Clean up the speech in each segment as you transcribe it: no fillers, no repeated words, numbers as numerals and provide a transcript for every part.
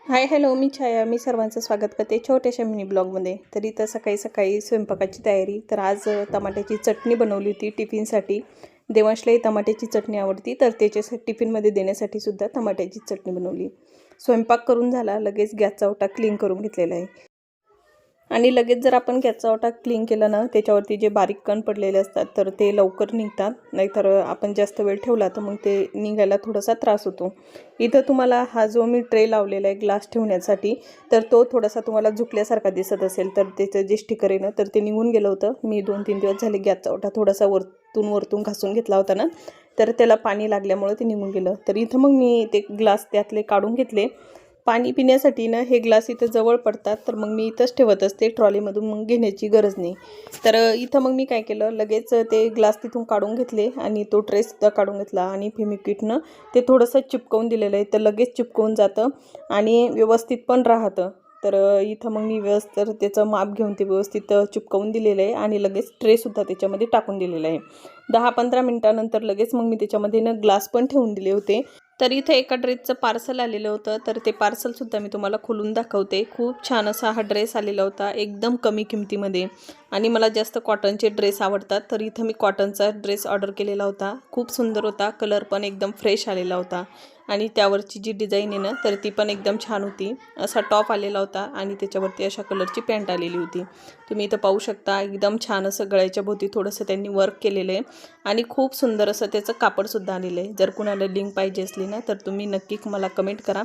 Hi hello, मी छाया. मी सर्वांचं स्वागत करते छोट्याशा मिनी ब्लॉगमध्ये. तर इथं सकाळी सकाळी स्वयंपाकाची तयारी. तर आज टमाट्याची चटणी बनवली होती टिफिनसाठी. देवांशलाही टमाट्याची चटणी आवडती, तर त्याच्यासाठी टिफिनमध्ये देण्यासाठी सुद्धा टमाट्याची चटणी बनवली. स्वयंपाक करून झाला, लगेच गॅसचा ओटा क्लीन करून घेतलेला आहे. आणि लगेच जर आपण गॅसचा ओटा क्लीन केला ना, त्याच्यावरती जे बारीक कण पडलेले असतात तर ते लवकर निघतात. नाहीतर आपण जास्त वेळ ठेवला तर मग ते निघायला थोडासा त्रास होतो. इथं तुम्हाला हा जो मी ट्रे लावलेला आहे ग्लास ठेवण्यासाठी, तर तो थोडासा तुम्हाला झुकल्यासारखा दिसत असेल, तर त्याचं जे स्टिकर आहे ना तर ते निघून गेलं होतं. मी 2-3 दिवस झाले गॅसचा ओटा थोडासा वरतून घासून घेतला होता ना, तर त्याला पाणी लागल्यामुळे ते निघून गेलं. तर इथं मग मी ते ग्लास त्यातले काढून घेतले. पाणी पिण्यासाठी ना हे ग्लास इथं जवळ पडतात, तर मग मी इथंच ठेवत असते. ट्रॉलीमधून मग घेण्याची गरज नाही. तर इथं मग मी काय केलं, लगेच ते ग्लास तिथून काढून घेतले आणि तो ट्रेसुद्धा काढून घेतला आणि फेमिक्विकनं ते थोडंसं चिपकवून दिलेलं आहे. तर लगेच चिपकवून जातं आणि व्यवस्थित पण राहतं. तर इथं मग मी व्यवस्थित त्याचं माप घेऊन ते व्यवस्थित चिपकवून दिलेलं आहे आणि लगेच ट्रेसुद्धा त्याच्यामध्ये टाकून दिलेलं आहे. 10-15 मिनटानंतर लगेच मग मी त्याच्यामध्ये ना ग्लास पण ठेवून दिले होते. तर इथे एका ड्रेसचं पार्सल आलेलं होतं, तर ते पार्सलसुद्धा मी तुम्हाला खोलून दाखवते. खूप छान असा हा ड्रेस आलेला होता, एकदम कमी किमतीमध्ये. आणि मला जास्त कॉटनचे ड्रेस आवडतात, तर इथं मी कॉटनचा ड्रेस ऑर्डर केलेला होता. खूप सुंदर होता, कलर पण एकदम फ्रेश आलेला होता आणि त्यावरची जी डिझाईन आहे ना तर ती पण एकदम छान होती. असा टॉप आलेला होता आणि त्याच्यावरती अशा कलरची पॅन्ट आलेली होती. तुम्ही इथं पाहू शकता, एकदम छान असं गळ्याच्या भोवती थोडंसं त्यांनी वर्क केलेलं आहे आणि खूप सुंदर असं त्याचं कापडसुद्धा आलेलं आहे. जर कुणाला लिंक पाहिजे असली ना तर तुम्ही नक्की मला कमेंट करा.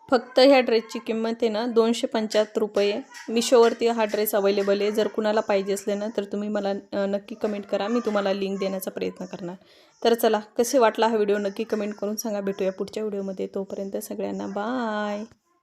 फक्त ह्या ड्रेसची किंमत आहे ना ₹275. मिशोवरती हा ड्रेस अवेलेबल आहे. जर कुणाला पाहिजे असले ना तर तुम्ही मला नक्की कमेंट करा. मी तुम्हाला लिंक देण्याचा प्रयत्न करणार. तर चला, कसे वाटला हा व्हिडिओ नक्की कमेंट करून सांगा. भेटूया पुढच्या व्हिडिओमध्ये. तोपर्यंत सगळ्यांना बाय.